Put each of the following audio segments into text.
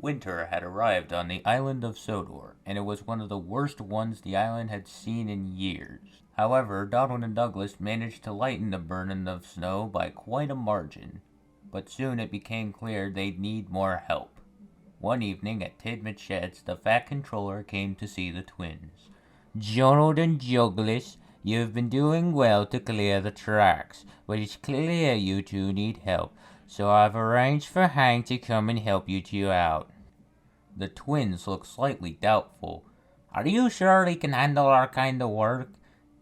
Winter had arrived on the island of Sodor, and it was one of the worst ones the island had seen in years. However, Donald and Douglas managed to lighten the burden of snow by quite a margin, but soon it became clear they'd need more help. One evening at Tidmouth Sheds, the Fat Controller came to see the twins. "Donald and Douglas, you've been doing well to clear the tracks, but it's clear you two need help, so I've arranged for Hank to come and help you two out." The twins looked slightly doubtful. "Are you sure he can handle our kind of work?"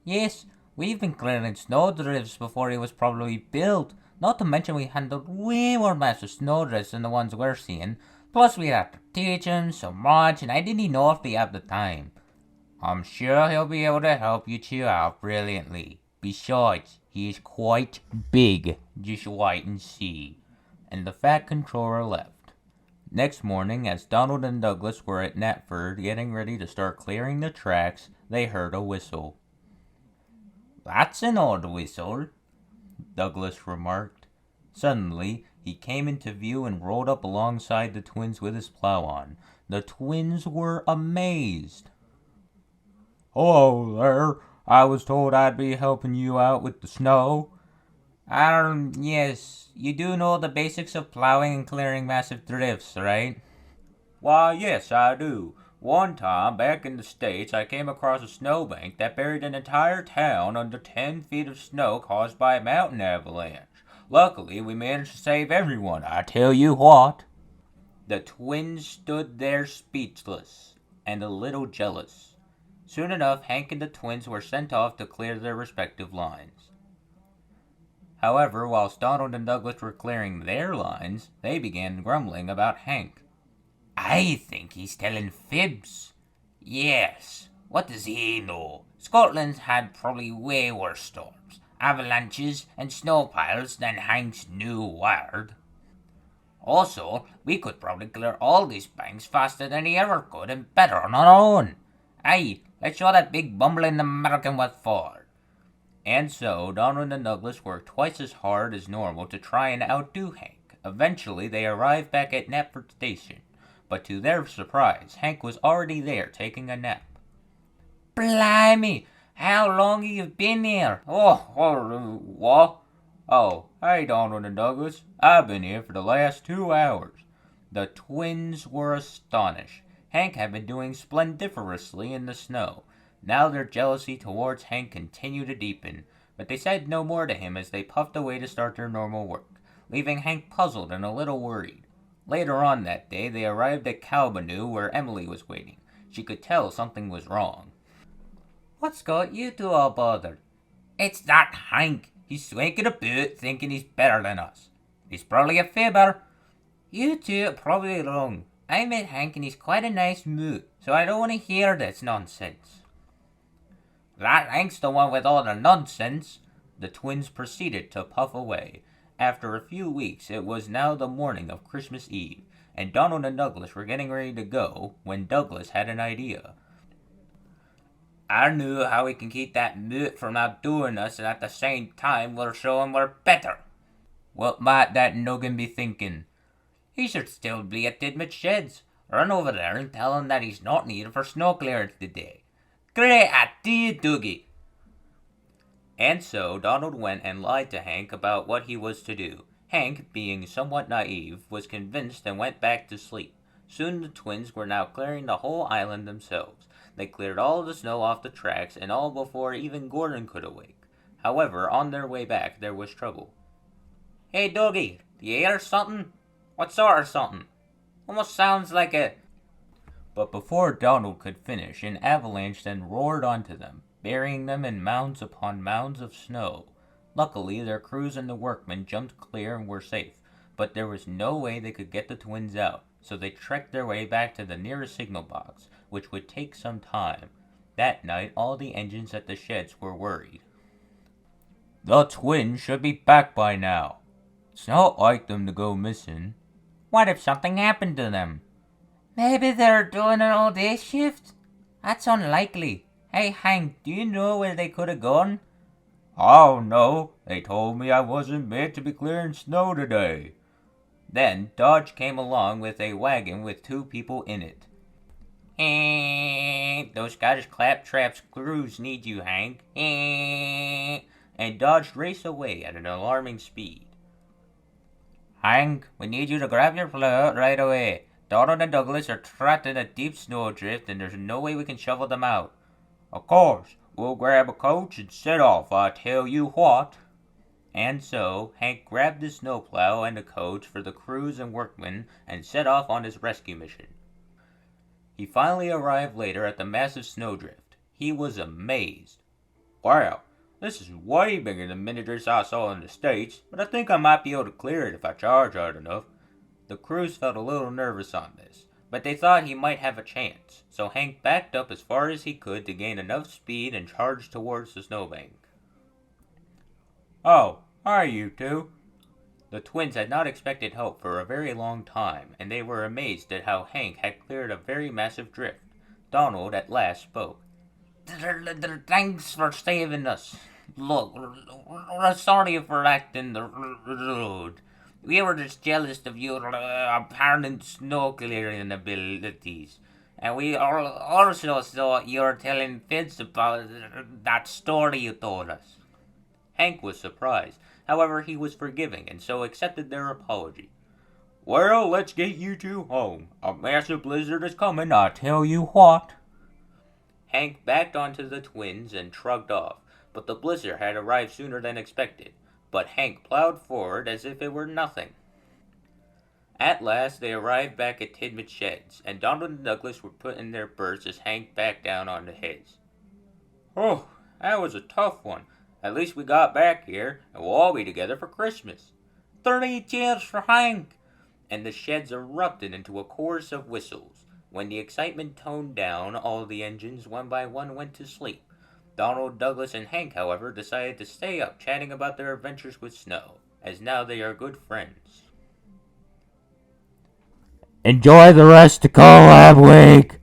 "Yes, we've been clearing snowdrifts before he was probably built. Not to mention we handled way more massive snowdrifts than the ones we're seeing. Plus we had to teach him so much, and I didn't know if he had the time." "I'm sure he'll be able to help you two out brilliantly. Besides, he is quite big. Just wait and see." And the Fat Controller left. Next morning, as Donald and Douglas were at Knapford getting ready to start clearing the tracks, they heard a whistle. "That's an odd whistle," Douglas remarked. Suddenly, he came into view and rolled up alongside the twins with his plow on. The twins were amazed. "Hello there. I was told I'd be helping you out with the snow." Yes, you do know the basics of plowing and clearing massive drifts, right?" "Why, yes, I do. One time, back in the States, I came across a snowbank that buried an entire town under 10 feet of snow caused by a mountain avalanche. Luckily, we managed to save everyone, I tell you what." The twins stood there speechless and a little jealous. Soon enough, Hank and the twins were sent off to clear their respective lines. However, whilst Donald and Douglas were clearing their lines, they began grumbling about Hank. "I think he's telling fibs." "Yes, what does he know? Scotland's had probably way worse storms, avalanches, and snow piles than Hank's new word. Also, we could probably clear all these banks faster than he ever could and better on our own. Aye, let's show that big bumbling American what for." And so, Donald and Douglas worked twice as hard as normal to try and outdo Hank. Eventually, they arrived back at Knapford Station, but to their surprise, Hank was already there taking a nap. "Blimey, how long have you been here?" What? "Oh, hey, Donald and Douglas. I've been here for the last 2 hours." The twins were astonished. Hank had been doing splendiferously in the snow. Now their jealousy towards Hank continued to deepen, but they said no more to him as they puffed away to start their normal work, leaving Hank puzzled and a little worried. Later on that day, they arrived at Calbanoo where Emily was waiting. She could tell something was wrong. "What's got you two all bothered?" "It's that Hank. He's swanking about thinking he's better than us. He's probably a fibber." "You two are probably wrong. I met Hank and he's quite a nice mood, so I don't want to hear this nonsense." "That Hank's the one with all the nonsense." The twins proceeded to puff away. After a few weeks, it was now the morning of Christmas Eve, and Donald and Douglas were getting ready to go when Douglas had an idea. "I know how we can keep that moot from outdoing us, and at the same time we'll show him we're better." "What might that noggin be thinking?" "He should still be at Tidmouth Sheds. Run over there and tell him that he's not needed for snow clearance today." "Great idea, Dougie." And so Donald went and lied to Hank about what he was to do. Hank, being somewhat naive, was convinced and went back to sleep. Soon the twins were now clearing the whole island themselves. They cleared all the snow off the tracks, and all before even Gordon could awake. However, on their way back, there was trouble. "Hey, Dougie, do you hear something?" "What sort of something?" "Almost sounds like a—" But before Donald could finish, an avalanche then roared onto them, burying them in mounds upon mounds of snow. Luckily, their crews and the workmen jumped clear and were safe, but there was no way they could get the twins out, so they trekked their way back to the nearest signal box, which would take some time. That night, all the engines at the sheds were worried. "The twins should be back by now. It's not like them to go missing." "What if something happened to them?" "Maybe they're doing an all-day shift." "That's unlikely. Hey, Hank, do you know where they could have gone?" "Oh, no. They told me I wasn't meant to be clearing snow today." Then Dodge came along with a wagon with 2 people in it. Those Scottish claptrap screws need you, Hank. And Dodge raced away at an alarming speed. Hank, we need you to grab your plow right away. Donald and Douglas are trapped in a deep snowdrift and there's no way we can shovel them out. Of course, we'll grab a coach and set off, I tell you what. And so, Hank grabbed the snowplow and a coach for the crews and workmen and set off on his rescue mission. He finally arrived later at the massive snowdrift. He was amazed. Wow, this is way bigger than miniatures I saw in the States, but I think I might be able to clear it if I charge hard enough. The crews felt a little nervous on this, but they thought he might have a chance, so Hank backed up as far as he could to gain enough speed and charged towards the snowbank. Oh, hi you two. The twins had not expected help for a very long time, and they were amazed at how Hank had cleared a very massive drift. Donald at last spoke. Thanks for saving us. Look, we're sorry for acting rude. We were just jealous of your apparent snow clearing abilities. And we also thought you were telling fibs about that story you told us. Hank was surprised. However, he was forgiving and so accepted their apology. Well, let's get you two home. A massive blizzard is coming, I tell you what. Hank backed onto the twins and shrugged off, but the blizzard had arrived sooner than expected. But Hank plowed forward as if it were nothing. At last, they arrived back at Tidman's sheds, and Donald and Douglas were put in their berths as Hank backed down onto his. Oh, that was a tough one. At least we got back here, and we'll all be together for Christmas. 3 cheers for Hank! And the sheds erupted into a chorus of whistles. When the excitement toned down, all the engines one by one went to sleep. Donald, Douglas, and Hank, however, decided to stay up chatting about their adventures with snow, as now they are good friends. Enjoy the rest of Collab Week!